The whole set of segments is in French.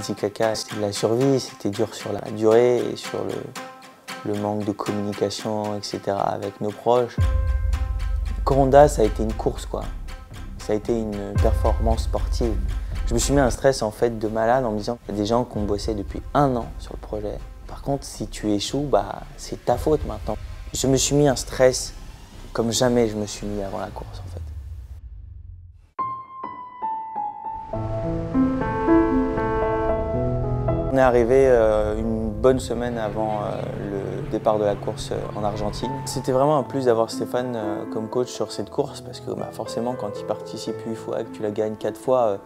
Titicaca, c'était de la survie, c'était dur sur la durée et sur le manque de communication, etc. avec nos proches. Coronda, ça a été une course, quoi. Ça a été une performance sportive. Je me suis mis un stress en fait de malade en me disant qu'il y a des gens qui ont bossé depuis 1 an sur le projet. Par contre, si tu échoues, c'est ta faute maintenant. Je me suis mis un stress comme jamais je me suis mis avant la course, en fait. On est arrivé une bonne semaine avant le départ de la course en Argentine. C'était vraiment un plus d'avoir Stéphane comme coach sur cette course parce que forcément quand il participe 8 fois et que tu la gagnes 4 fois,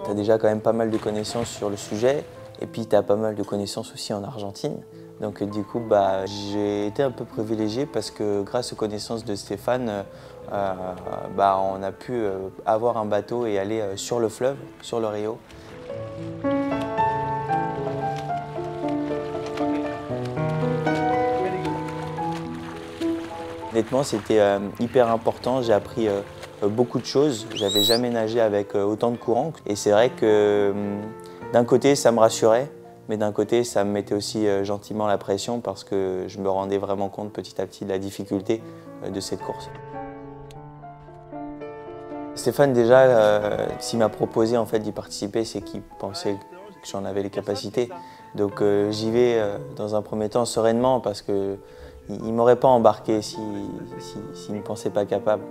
tu as déjà quand même pas mal de connaissances sur le sujet et puis tu as pas mal de connaissances aussi en Argentine. Donc du coup, j'ai été un peu privilégié parce que grâce aux connaissances de Stéphane, on a pu avoir un bateau et aller sur le fleuve, sur le Rio. Honnêtement, c'était hyper important. J'ai appris beaucoup de choses. J'avais jamais nagé avec autant de courant. Et c'est vrai que d'un côté, ça me rassurait, mais d'un côté, ça me mettait aussi gentiment la pression parce que je me rendais vraiment compte petit à petit de la difficulté de cette course. Stéphane, déjà, s'il m'a proposé en fait, d'y participer, c'est qu'il pensait que j'en avais les capacités. Donc j'y vais dans un premier temps sereinement parce que il ne m'aurait pas embarqué s'il ne me pensait pas capable.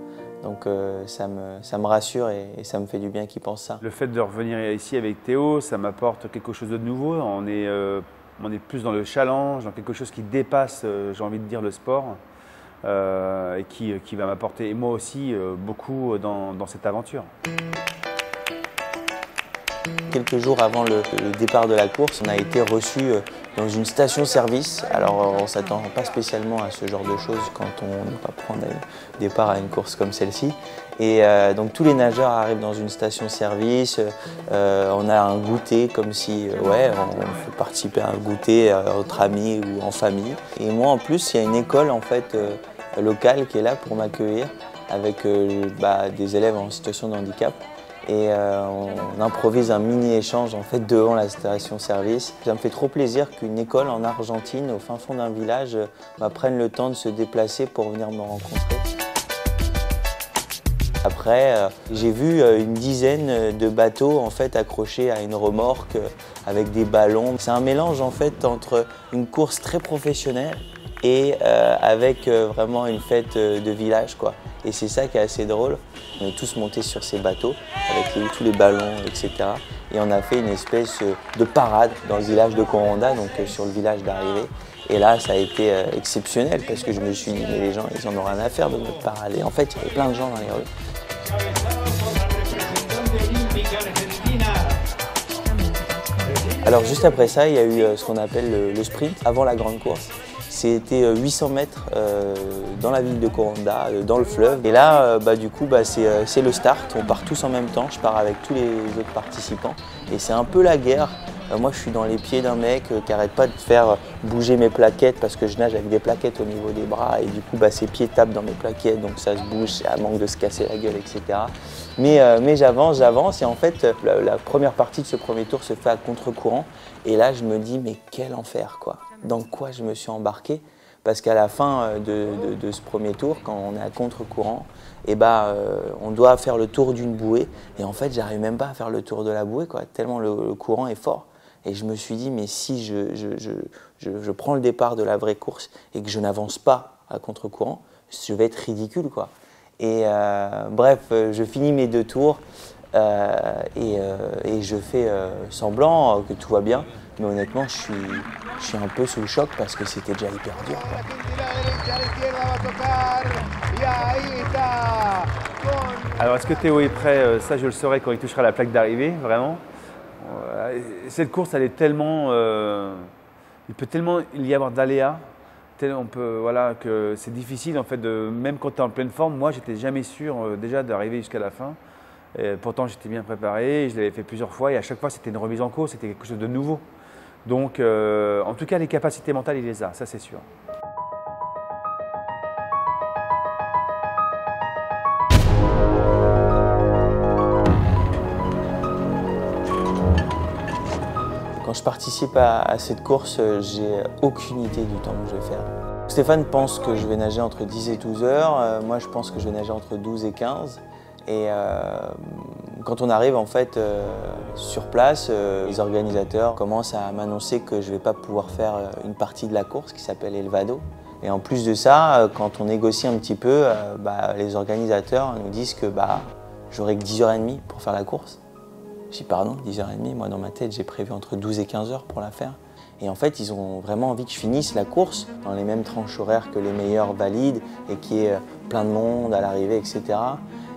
Donc ça me rassure et ça me fait du bien qu'il pense ça. Le fait de revenir ici avec Théo, ça m'apporte quelque chose de nouveau. On est plus dans le challenge, dans quelque chose qui dépasse, j'ai envie de dire, le sport. Et qui va m'apporter, moi aussi, beaucoup dans cette aventure. Quelques jours avant le départ de la course, on a été reçus dans une station-service. Alors on ne s'attend pas spécialement à ce genre de choses quand on ne va pas prendre départ à une course comme celle-ci. Et donc tous les nageurs arrivent dans une station-service, on a un goûter comme si on fait participer à un goûter entre amis ou en famille. Et moi en plus, il y a une école en fait locale qui est là pour m'accueillir avec des élèves en situation de handicap. Et on improvise un mini-échange en fait devant la station-service. Ça me fait trop plaisir qu'une école en Argentine, au fin fond d'un village, prenne le temps de se déplacer pour venir me rencontrer. Après, j'ai vu une dizaine de bateaux en fait, accrochés à une remorque avec des ballons. C'est un mélange en fait, entre une course très professionnelle et avec vraiment une fête de village, quoi. Et c'est ça qui est assez drôle. On est tous montés sur ces bateaux avec tous les ballons, etc. Et on a fait une espèce de parade dans le village de Coronda, donc sur le village d'arrivée. Et là, ça a été exceptionnel parce que je me suis dit, mais les gens, ils en ont rien à faire de notre parade. Et en fait, il y avait plein de gens dans les rues. Alors juste après ça, il y a eu ce qu'on appelle le sprint avant la grande course. C'était 800 mètres dans la ville de Coronda, dans le fleuve. Et là, du coup, c'est le start. On part tous en même temps. Je pars avec tous les autres participants. Et c'est un peu la guerre. Moi, je suis dans les pieds d'un mec qui n'arrête pas de faire bouger mes plaquettes parce que je nage avec des plaquettes au niveau des bras. Et du coup, ses pieds tapent dans mes plaquettes, donc ça se bouge, à manque de se casser la gueule, etc. Mais j'avance. Et en fait, la première partie de ce premier tour se fait à contre-courant. Et là, je me dis, mais quel enfer, quoi. Dans quoi je me suis embarqué? Parce qu'à la fin de ce premier tour, quand on est à contre-courant, on doit faire le tour d'une bouée. Et en fait, j'arrive même pas à faire le tour de la bouée, quoi, tellement le courant est fort. Et je me suis dit, mais si je prends le départ de la vraie course et que je n'avance pas à contre-courant, je vais être ridicule, quoi. Et bref, je finis mes 2 tours et je fais semblant que tout va bien. Mais honnêtement, je suis un peu sous le choc parce que c'était déjà hyper dur, quoi. Alors, est-ce que Théo est prêt? Ça, je le saurai quand il touchera la plaque d'arrivée, vraiment. Cette course, elle est tellement, il peut tellement y avoir d'aléas, que c'est difficile en fait même quand tu es en pleine forme. Moi, j'étais jamais sûr déjà d'arriver jusqu'à la fin. Et pourtant, j'étais bien préparé, je l'avais fait plusieurs fois et à chaque fois, c'était une remise en cause, c'était quelque chose de nouveau. Donc, en tout cas, les capacités mentales, il les a, ça c'est sûr. Quand je participe à cette course, j'ai aucune idée du temps que je vais faire. Stéphane pense que je vais nager entre 10 et 12 heures. Moi, je pense que je vais nager entre 12 et 15. Et quand on arrive en fait sur place, les organisateurs commencent à m'annoncer que je ne vais pas pouvoir faire une partie de la course qui s'appelle El Vado. Et en plus de ça, quand on négocie un petit peu, les organisateurs nous disent que j'aurai que 10h30 pour faire la course. Je dis pardon, 10h30, moi dans ma tête j'ai prévu entre 12 et 15 heures pour la faire. Et en fait ils ont vraiment envie que je finisse la course dans les mêmes tranches horaires que les meilleurs valides et qu'il y ait plein de monde à l'arrivée, etc.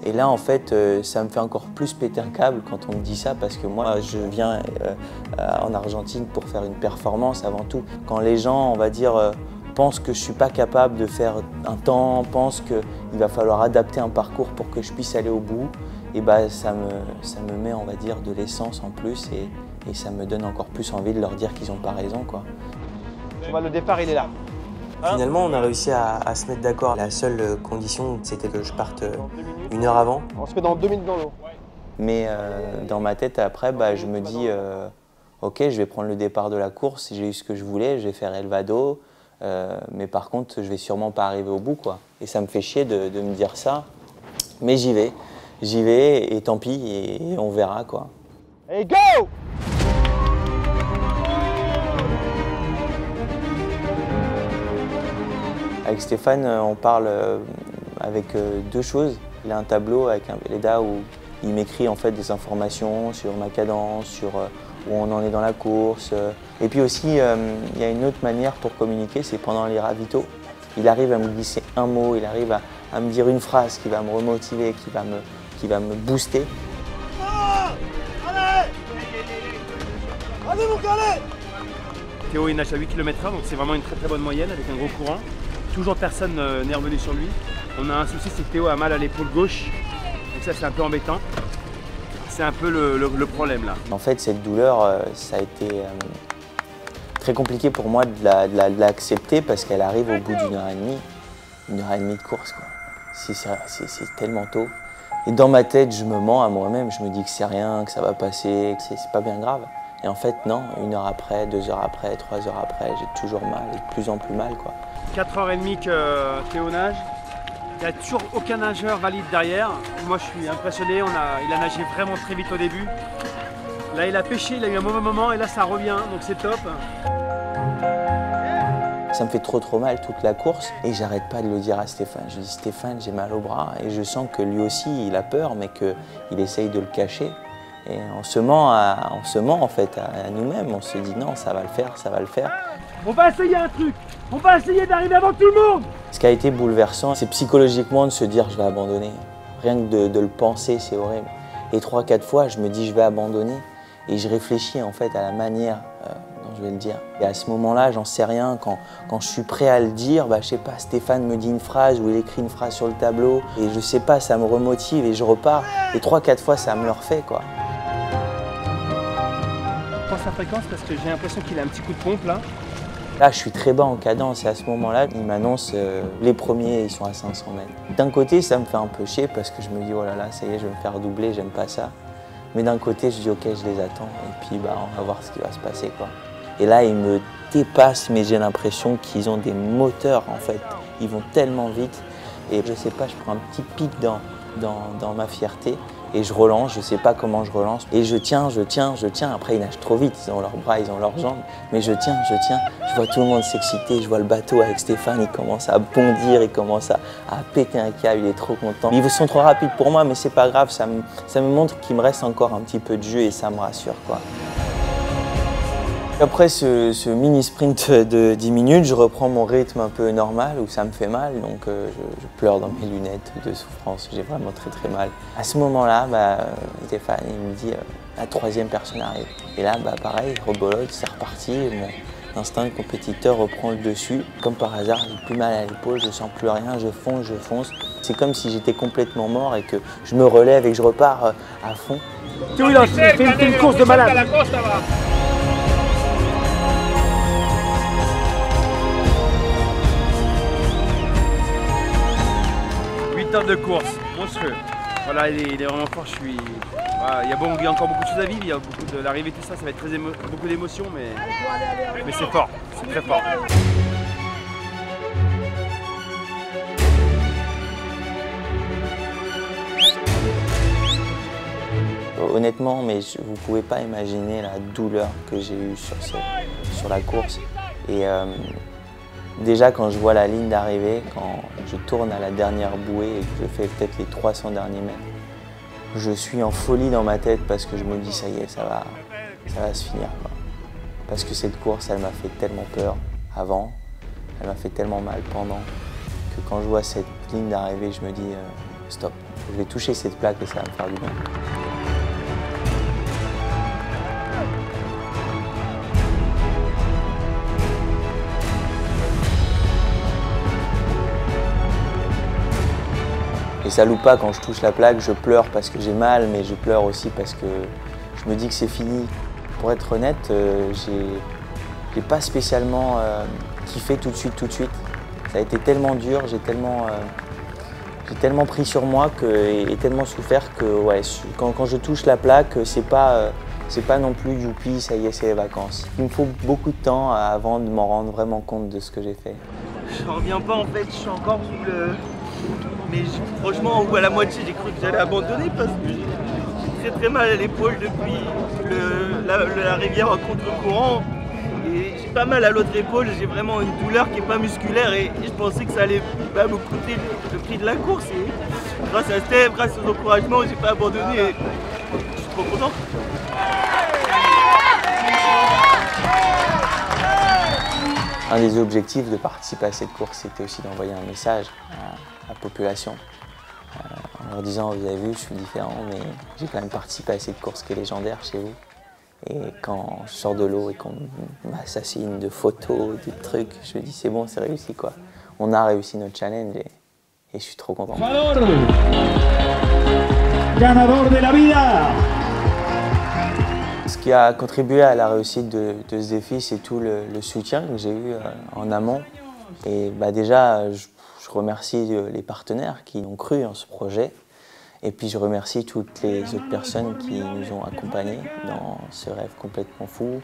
Et là en fait ça me fait encore plus péter un câble quand on me dit ça parce que moi je viens en Argentine pour faire une performance avant tout. Quand les gens, on va dire, pensent que je ne suis pas capable de faire un temps, pensent qu'il va falloir adapter un parcours pour que je puisse aller au bout, et ça me met, on va dire, de l'essence en plus et ça me donne encore plus envie de leur dire qu'ils n'ont pas raison, quoi. Le départ, il est là. Finalement, on a réussi à se mettre d'accord. La seule condition, c'était que je parte 1 heure avant. On se met dans 2 minutes dans l'eau. Mais dans ma tête, après, je me dis, ok, je vais prendre le départ de la course, j'ai eu ce que je voulais, je vais faire El Vado, mais par contre, je vais sûrement pas arriver au bout, quoi. Et ça me fait chier de me dire ça, mais j'y vais et tant pis, et on verra, quoi. Et go! Avec Stéphane, on parle avec 2 choses. Il a un tableau avec un Velleda où il m'écrit en fait des informations sur ma cadence, sur où on en est dans la course. Et puis aussi, il y a une autre manière pour communiquer, c'est pendant les ravitaux. Il arrive à me glisser un mot, il arrive à me dire une phrase qui va me remotiver, qui va me booster. Allez mon gars, allez! Théo il nage à 8 km/h, donc c'est vraiment une très très bonne moyenne avec un gros courant. Toujours personne n'est revenu sur lui. On a un souci, c'est que Théo a mal à l'épaule gauche, donc ça c'est un peu embêtant. C'est un peu le problème là. En fait, cette douleur, ça a été très compliqué pour moi de l'accepter parce qu'elle arrive au bout d'1 heure et demie. 1 heure et demie de course, quoi. C'est tellement tôt. Et dans ma tête, je me mens à moi-même, je me dis que c'est rien, que ça va passer, que c'est pas bien grave. Et en fait, non, 1 heure après, 2 heures après, 3 heures après, j'ai toujours mal, et de plus en plus mal, quoi. 4h30 que Théo nage. Il n'y a toujours aucun nageur valide derrière. Moi, je suis impressionné. Il a nagé vraiment très vite au début. Là, il a pêché, il a eu un mauvais moment et là, ça revient, donc c'est top. Ça me fait trop mal toute la course et j'arrête pas de le dire à Stéphane. Je dis Stéphane, j'ai mal au bras et je sens que lui aussi, il a peur, mais qu'il essaye de le cacher. Et on se ment en fait à nous-mêmes. On se dit non, ça va le faire, ça va le faire. On va essayer un truc. On va essayer d'arriver avant tout le monde. Ce qui a été bouleversant, c'est psychologiquement de se dire je vais abandonner. Rien que de le penser, c'est horrible. Et 3-4 fois, je me dis je vais abandonner. Et je réfléchis en fait à la manière dont je vais le dire. Et à ce moment-là, j'en sais rien. Quand je suis prêt à le dire, je sais pas, Stéphane me dit une phrase ou il écrit une phrase sur le tableau. Et je sais pas, ça me remotive et je repars. Et 3-4 fois, ça me le refait, quoi. Je pense sa fréquence parce que j'ai l'impression qu'il a un petit coup de pompe là. Là, je suis très bas en cadence et à ce moment-là, il m'annonce les premiers, ils sont à 500 mètres. D'un côté, ça me fait un peu chier parce que je me dis, oh là là, ça y est, je vais me faire doubler, j'aime pas ça. Mais d'un côté, je dis, ok, je les attends et puis on va voir ce qui va se passer, quoi. Et là, ils me dépassent, mais j'ai l'impression qu'ils ont des moteurs, en fait. Ils vont tellement vite et je sais pas, je prends un petit pic dans ma fierté. Et je relance, je ne sais pas comment je relance. Et je tiens. Après, ils nagent trop vite, ils ont leurs bras, ils ont leurs jambes. Mais je tiens. Je vois tout le monde s'exciter, je vois le bateau avec Stéphane, il commence à bondir, il commence à péter un câble, il est trop content. Ils sont trop rapides pour moi, mais c'est pas grave, ça me montre qu'il me reste encore un petit peu de jus et ça me rassure, quoi. Après ce mini sprint de 10 minutes, je reprends mon rythme un peu normal où ça me fait mal, donc je pleure dans mes lunettes de souffrance, j'ai vraiment très mal. À ce moment-là, Stéphane il me dit la 3e personne arrive. Et là, pareil, rebolote, c'est reparti, mon instinct de compétiteur reprend le dessus. Comme par hasard, j'ai plus mal à l'épaule, je sens plus rien, je fonce. C'est comme si j'étais complètement mort et que je me relève et que je repars à fond. Théo, il a fait une course de malade. 8 heures de course, monstrueux. Voilà, il est vraiment fort. Voilà, il y a encore beaucoup de choses à vivre. Il y a beaucoup de l'arrivée, tout ça, ça va être beaucoup d'émotions, mais c'est fort, c'est très fort. Honnêtement, mais vous ne pouvez pas imaginer la douleur que j'ai eue sur la course. Et déjà, quand je vois la ligne d'arrivée, quand je tourne à la dernière bouée et que je fais peut-être les 300 derniers mètres, je suis en folie dans ma tête parce que je me dis ça y est, ça va se finir, quoi. Parce que cette course, elle m'a fait tellement peur avant, elle m'a fait tellement mal pendant, que quand je vois cette ligne d'arrivée, je me dis stop, je vais toucher cette plaque et ça va me faire du bien. Et ça loupe pas, quand je touche la plaque, je pleure parce que j'ai mal, mais je pleure aussi parce que je me dis que c'est fini. Pour être honnête, j'ai pas spécialement kiffé tout de suite. Ça a été tellement dur, j'ai tellement pris sur moi et tellement souffert que ouais, quand je touche la plaque, c'est pas non plus youpi, ça y est, c'est les vacances. Il me faut beaucoup de temps avant de m'en rendre vraiment compte de ce que j'ai fait. Je reviens pas en fait, je suis encore sous le... Mais franchement, à la moitié, j'ai cru que j'allais abandonner parce que j'ai très mal à l'épaule depuis la rivière à contre-courant. Et j'ai pas mal à l'autre épaule, j'ai vraiment une douleur qui n'est pas musculaire et je pensais que ça allait me coûter le prix de la course. Et grâce à Steph, grâce aux encouragements, j'ai pas abandonné et je suis trop content. Un des objectifs de participer à cette course, c'était aussi d'envoyer un message à la population en leur disant, vous avez vu, je suis différent, mais j'ai quand même participé à cette course qui est légendaire chez vous. Et quand je sors de l'eau et qu'on m'assassine de photos, de trucs, je me dis, c'est bon, c'est réussi, quoi. On a réussi notre challenge et je suis trop content. Ganador de la vida. Ce qui a contribué à la réussite de ce défi, c'est tout le soutien que j'ai eu en amont. Et déjà, je remercie les partenaires qui ont cru en ce projet. Et puis je remercie toutes les autres personnes qui nous ont accompagnés dans ce rêve complètement fou.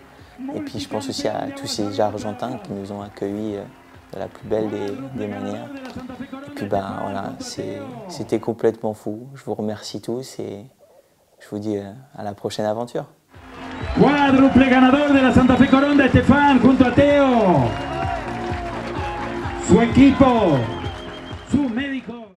Et puis je pense aussi à tous ces Argentins qui nous ont accueillis de la plus belle des manières. Et puis voilà, c'était complètement fou. Je vous remercie tous et je vous dis à la prochaine aventure. Cuádruple ganador de la Santa Fe Coronda, Estefan, junto a Teo, su equipo.